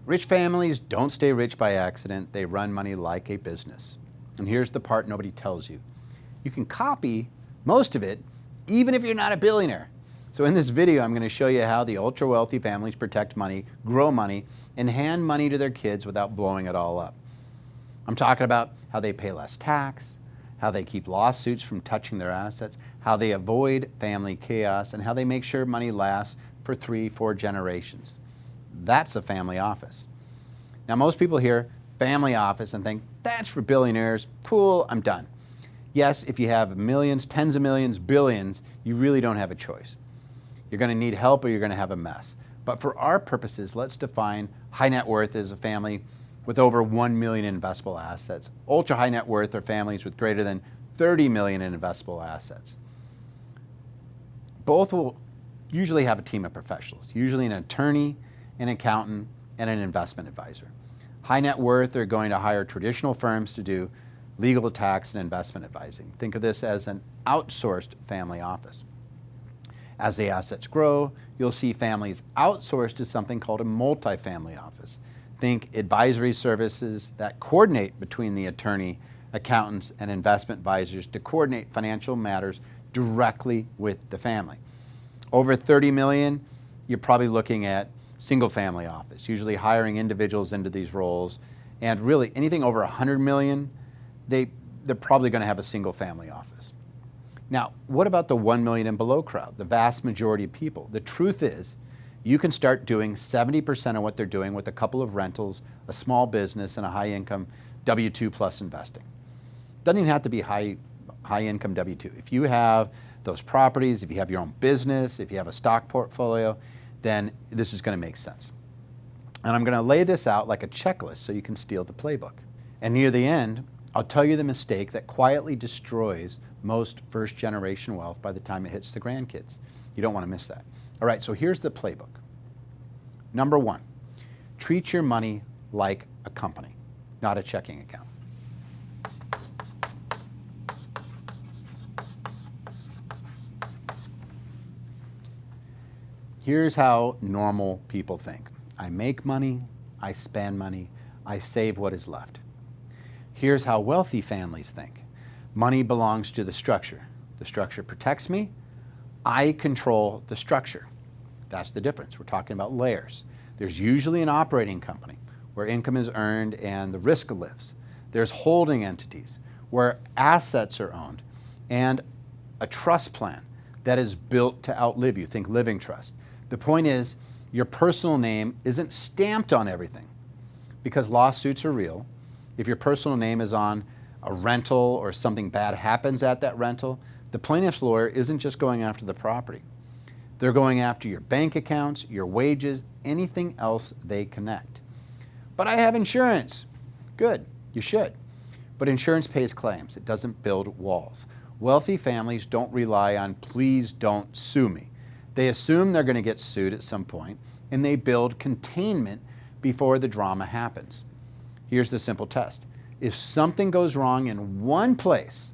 Rich families don't stay rich by accident. They run money like a business. And here's the part nobody tells you. You can copy most of it, even if you're not a billionaire. So in this video, I'm going to show you how the ultra wealthy families protect money, grow money, and hand money to their kids without blowing it all up. I'm talking about how they pay less tax, how they keep lawsuits from touching their assets, how they avoid family chaos, and how they make sure money lasts for 3-4 generations. That's a family office. Now, most people hear family office and think, that's for billionaires, cool, I'm done. Yes, if you have millions, tens of millions, billions, you really don't have a choice. You're going to need help or you're going to have a mess. But for our purposes, let's define high net worth as a family with over 1 million in investable assets. Ultra high net worth are families with greater than 30 million in investable assets. Both will usually have a team of professionals, usually an attorney, an accountant, and an investment advisor. High net worth are going to hire traditional firms to do legal, tax, and investment advising. Think of this as an outsourced family office. As the assets grow, you'll see families outsourced to something called a multifamily office. Think advisory services that coordinate between the attorney, accountants, and investment advisors to coordinate financial matters directly with the family. Over 30 million, you're probably looking at single family office, usually hiring individuals into these roles. And really anything over 100 million, they're probably going to have a single family office. Now, what about the 1 million and below crowd, the vast majority of people? The truth is, you can start doing 70% of what they're doing with a couple of rentals, a small business, and a high income W-2 plus investing. Doesn't even have to be high income W-2. If you have those properties, if you have your own business, if you have a stock portfolio, then this is going to make sense. And I'm going to lay this out like a checklist so you can steal the playbook. And near the end, I'll tell you the mistake that quietly destroys most first generation wealth by the time it hits the grandkids. You don't want to miss that. All right, so here's the playbook. Number 1, treat your money like a company, not a checking account. Here's how normal people think. I make money, I spend money, I save what is left. Here's how wealthy families think. Money belongs to the structure. The structure protects me. I control the structure. That's the difference. We're talking about layers. There's usually an operating company where income is earned and the risk lives. There's holding entities where assets are owned, and a trust plan that is built to outlive you. Think living trust. The point is, your personal name isn't stamped on everything because lawsuits are real. If your personal name is on a rental or something bad happens at that rental, the plaintiff's lawyer isn't just going after the property. They're going after your bank accounts, your wages, anything else they connect. But I have insurance. Good, you should. But insurance pays claims. It doesn't build walls. Wealthy families don't rely on please don't sue me. They assume they're going to get sued at some point, and they build containment before the drama happens. Here's the simple test. If something goes wrong in one place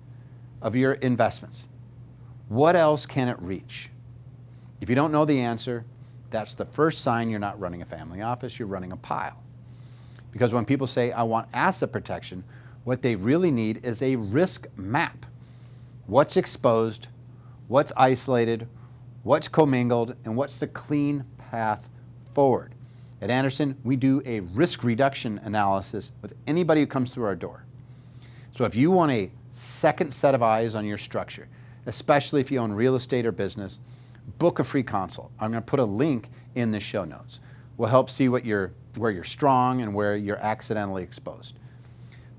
of your investments, what else can it reach? If you don't know the answer, that's the first sign you're not running a family office, you're running a pile. Because when people say, I want asset protection, what they really need is a risk map. What's exposed, what's isolated, what's commingled, and what's the clean path forward. At Anderson, we do a risk reduction analysis with anybody who comes through our door. So if you want a second set of eyes on your structure, especially if you own real estate or business, book a free consult. I'm going to put a link in the show notes. We'll help see where you're strong and where you're accidentally exposed.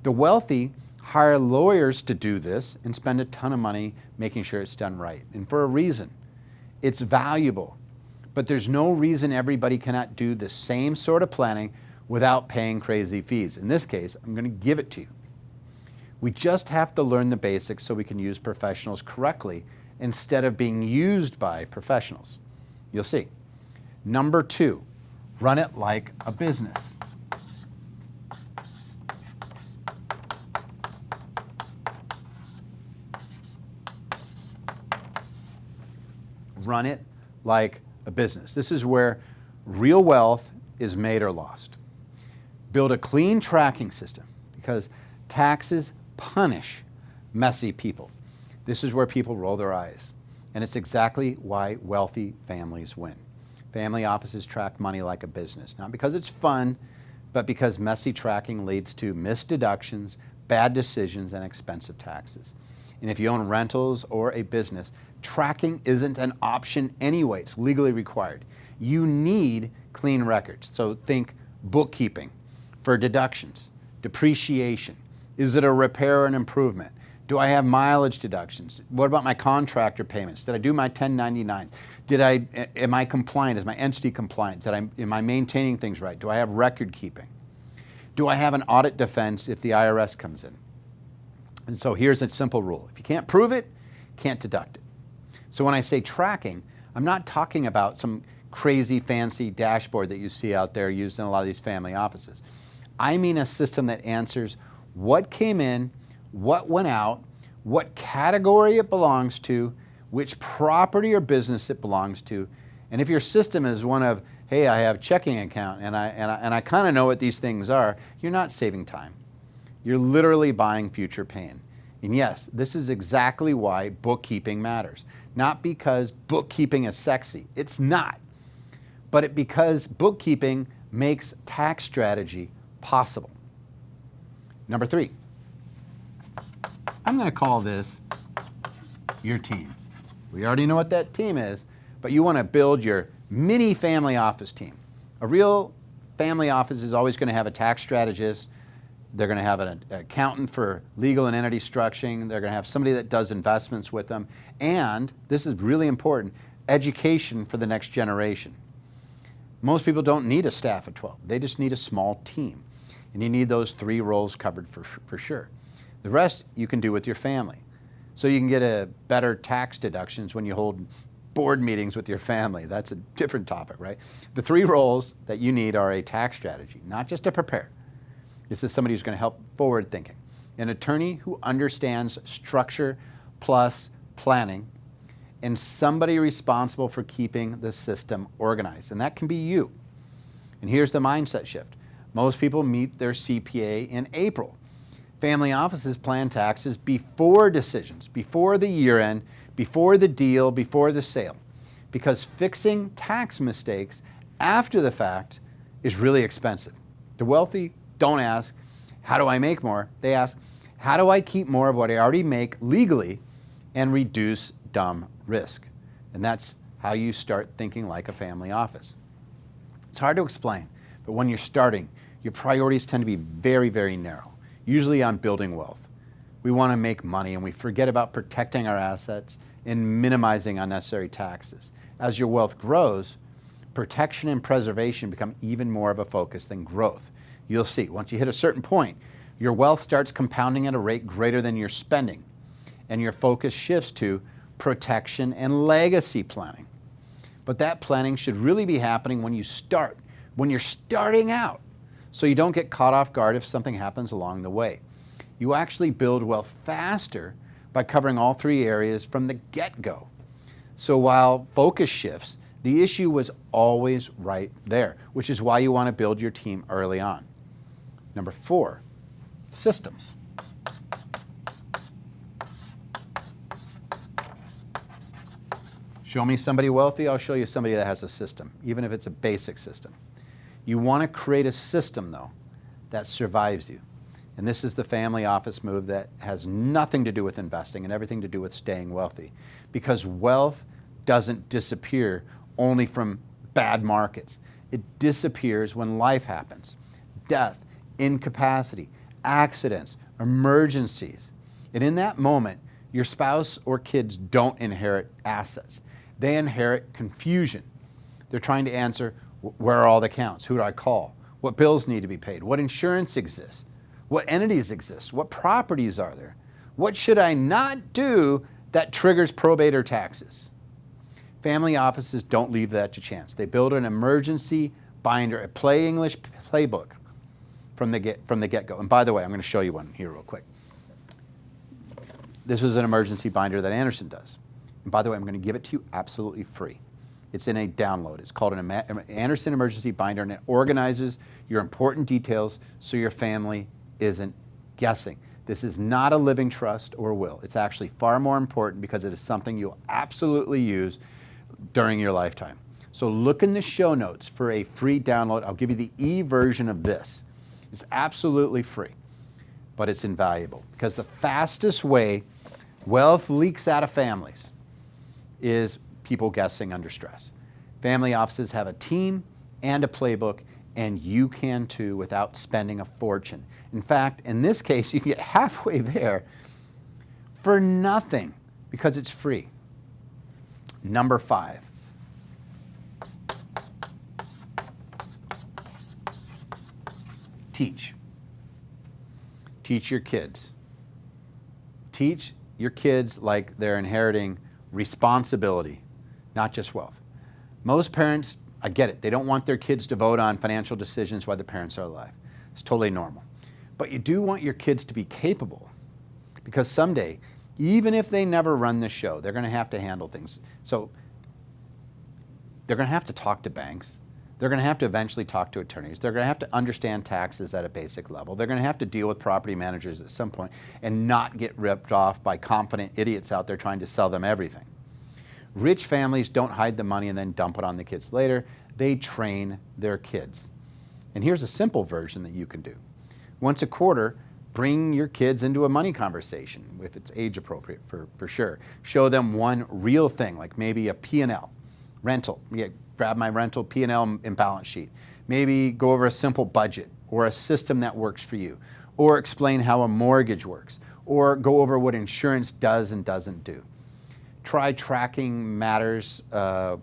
The wealthy hire lawyers to do this and spend a ton of money making sure it's done right. And for a reason. It's valuable. But there's no reason everybody cannot do the same sort of planning without paying crazy fees. In this case, I'm going to give it to you. We just have to learn the basics so we can use professionals correctly instead of being used by professionals. You'll see. Number 2, run it like a business. Run it like a business. This is where real wealth is made or lost. Build a clean tracking system because taxes punish messy people. This is where people roll their eyes. And it's exactly why wealthy families win. Family offices track money like a business, not because it's fun, but because messy tracking leads to missed deductions, bad decisions, and expensive taxes. And if you own rentals or a business, tracking isn't an option anyway. It's legally required. You need clean records. So think bookkeeping for deductions, depreciation. Is it a repair or an improvement? Do I have mileage deductions? What about my contractor payments? Did I do my 1099? Am I compliant? Is my entity compliant? Am I maintaining things right? Do I have record keeping? Do I have an audit defense if the IRS comes in? And so here's a simple rule. If you can't prove it, can't deduct it. So when I say tracking, I'm not talking about some crazy fancy dashboard that you see out there used in a lot of these family offices. I mean a system that answers what came in, what went out, what category it belongs to, which property or business it belongs to, and if your system is one of, hey, I have a checking account and I kind of know what these things are, you're not saving time. You're literally buying future pain. And yes, this is exactly why bookkeeping matters. Not because bookkeeping is sexy. It's not. But because bookkeeping makes tax strategy possible. Number 3. I'm going to call this your team. We already know what that team is, but you want to build your mini family office team. A real family office is always going to have a tax strategist. They're going to have an accountant for legal and entity structuring. They're going to have somebody that does investments with them. And, this is really important, education for the next generation. Most people don't need a staff of 12. They just need a small team. And you need those 3 roles covered for sure. The rest you can do with your family. So you can get a better tax deductions when you hold board meetings with your family. That's a different topic, right? The 3 roles that you need are a tax strategy, not just to prepare. This is somebody who's going to help forward thinking. An attorney who understands structure plus planning, and somebody responsible for keeping the system organized. And that can be you. And here's the mindset shift. Most people meet their CPA in April. Family offices plan taxes before decisions, before the year end, before the deal, before the sale. Because fixing tax mistakes after the fact is really expensive. The wealthy don't ask, how do I make more? They ask, how do I keep more of what I already make legally and reduce dumb risk? And that's how you start thinking like a family office. It's hard to explain, but when you're starting, your priorities tend to be very, very narrow, usually on building wealth. We want to make money and we forget about protecting our assets and minimizing unnecessary taxes. As your wealth grows, protection and preservation become even more of a focus than growth. You'll see, once you hit a certain point, your wealth starts compounding at a rate greater than your spending, and your focus shifts to protection and legacy planning. But that planning should really be happening when you start, when you're starting out, so you don't get caught off guard if something happens along the way. You actually build wealth faster by covering all 3 areas from the get-go. So while focus shifts, the issue was always right there, which is why you want to build your team early on. Number 4, systems. Show me somebody wealthy, I'll show you somebody that has a system, even if it's a basic system. You want to create a system, though, that survives you. And this is the family office move that has nothing to do with investing and everything to do with staying wealthy. Because wealth doesn't disappear only from bad markets. It disappears when life happens. Death, incapacity, accidents, emergencies. And in that moment, your spouse or kids don't inherit assets. They inherit confusion. They're trying to answer, where are all the accounts? Who do I call? What bills need to be paid? What insurance exists? What entities exist? What properties are there? What should I not do that triggers probate or taxes? Family offices don't leave that to chance. They build an emergency binder, a English playbook from the get-go. And by the way, I'm going to show you one here real quick. This is an emergency binder that Anderson does. And by the way, I'm going to give it to you absolutely free. It's in a download. It's called an Anderson Emergency Binder, and it organizes your important details so your family isn't guessing. This is not a living trust or will. It's actually far more important because it is something you'll absolutely use during your lifetime. So look in the show notes for a free download. I'll give you the e-version of this. It's absolutely free, but it's invaluable because the fastest way wealth leaks out of families is people guessing under stress. Family offices have a team and a playbook, and you can too without spending a fortune. In fact, in this case, you can get halfway there for nothing because it's free. Number 5. Teach. Teach your kids. Teach your kids like they're inheriting responsibility, not just wealth. Most parents, I get it, they don't want their kids to vote on financial decisions while the parents are alive. It's totally normal. But you do want your kids to be capable because someday, even if they never run the show, they're going to have to handle things. So they're going to have to talk to banks. They're going to have to eventually talk to attorneys. They're going to have to understand taxes at a basic level. They're going to have to deal with property managers at some point and not get ripped off by confident idiots out there trying to sell them everything. Rich families don't hide the money and then dump it on the kids later. They train their kids. And here's a simple version that you can do. Once a quarter, bring your kids into a money conversation, if it's age appropriate for sure. Show them one real thing, like maybe a P&L, rental. Yeah, grab my rental P&L and balance sheet. Maybe go over a simple budget or a system that works for you, or explain how a mortgage works, or go over what insurance does and doesn't do. Try tracking matters for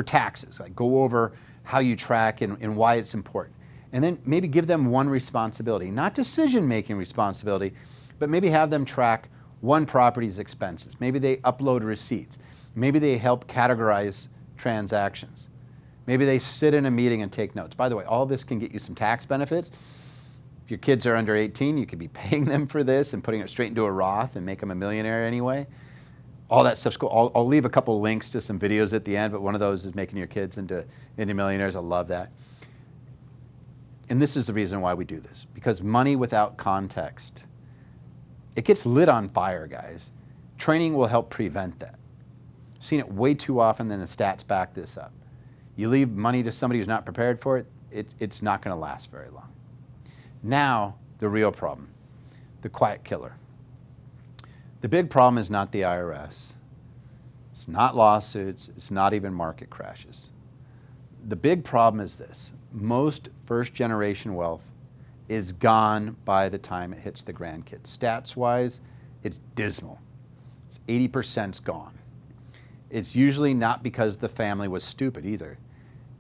taxes, like go over how you track and why it's important. And then maybe give them one responsibility, not decision-making responsibility, but maybe have them track one property's expenses. Maybe they upload receipts. Maybe they help categorize transactions. Maybe they sit in a meeting and take notes. By the way, all this can get you some tax benefits. If your kids are under 18, you could be paying them for this and putting it straight into a Roth and make them a millionaire anyway. All that stuff's cool. I'll leave a couple links to some videos at the end, but one of those is making your kids into millionaires. I love that. And this is the reason why we do this, because money without context, it gets lit on fire, guys. Training will help prevent that. I've seen it way too often, then the stats back this up. You leave money to somebody who's not prepared for it, it's not going to last very long. Now, the real problem, the quiet killer. The big problem is not the IRS. It's not lawsuits. It's not even market crashes. The big problem is this. Most first-generation wealth is gone by the time it hits the grandkids. Stats-wise, it's dismal. It's 80%'s gone. It's usually not because the family was stupid either.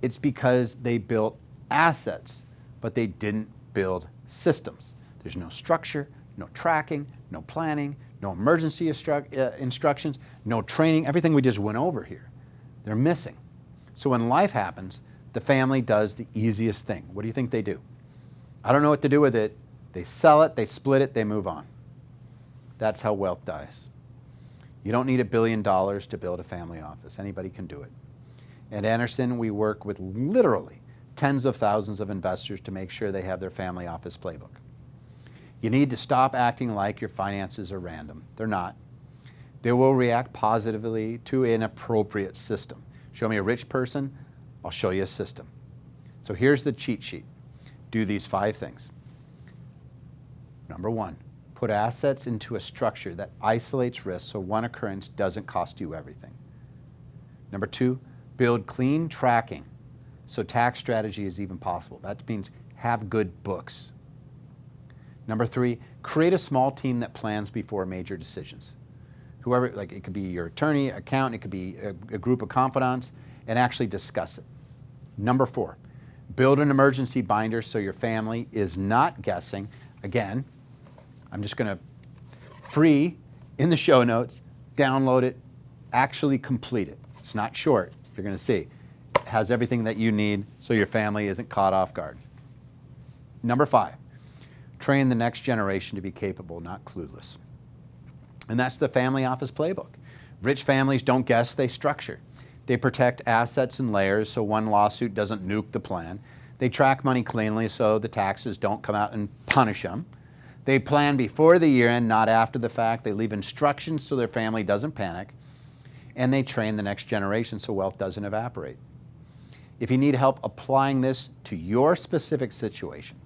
It's because they built assets, but they didn't build systems. There's no structure, no tracking, no planning, no emergency instructions, no training, everything we just went over here. They're missing. So when life happens, the family does the easiest thing. What do you think they do? I don't know what to do with it. They sell it, they split it, they move on. That's how wealth dies. You don't need $1 billion to build a family office. Anybody can do it. At Anderson, we work with literally tens of thousands of investors to make sure they have their family office playbook. You need to stop acting like your finances are random. They're not. They will react positively to an appropriate system. Show me a rich person, I'll show you a system. So here's the cheat sheet. Do these 5 things. Number 1, put assets into a structure that isolates risk so one occurrence doesn't cost you everything. Number 2, build clean tracking so tax strategy is even possible. That means have good books. Number 3, create a small team that plans before major decisions. Whoever, like it could be your attorney, accountant, it could be a group of confidants, and actually discuss it. Number 4, build an emergency binder so your family is not guessing. Again, I'm just going to free in the show notes, download it, actually complete it. It's not short, you're going to see. It has everything that you need so your family isn't caught off guard. Number 5, train the next generation to be capable, not clueless. And that's the family office playbook. Rich families don't guess, they structure. They protect assets in layers so one lawsuit doesn't nuke the plan. They track money cleanly so the taxes don't come out and punish them. They plan before the year end, not after the fact. They leave instructions so their family doesn't panic. And they train the next generation so wealth doesn't evaporate. If you need help applying this to your specific situation,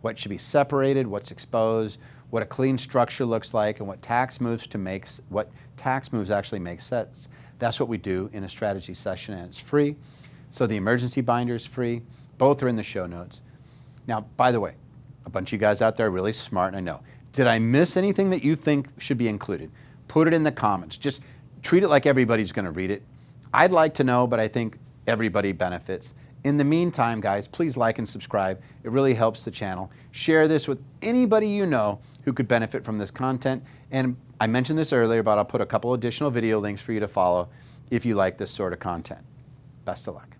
what should be separated, what's exposed, what a clean structure looks like, and what tax moves actually make sense, that's what we do in a strategy session, and it's free. So the emergency binder is free. Both are in the show notes. Now, by the way, a bunch of you guys out there are really smart, and I know. Did I miss anything that you think should be included? Put it in the comments. Just treat it like everybody's going to read it. I'd like to know, but I think everybody benefits. In the meantime, guys, please like and subscribe. It really helps the channel. Share this with anybody you know who could benefit from this content. And I mentioned this earlier, but I'll put a couple additional video links for you to follow if you like this sort of content. Best of luck.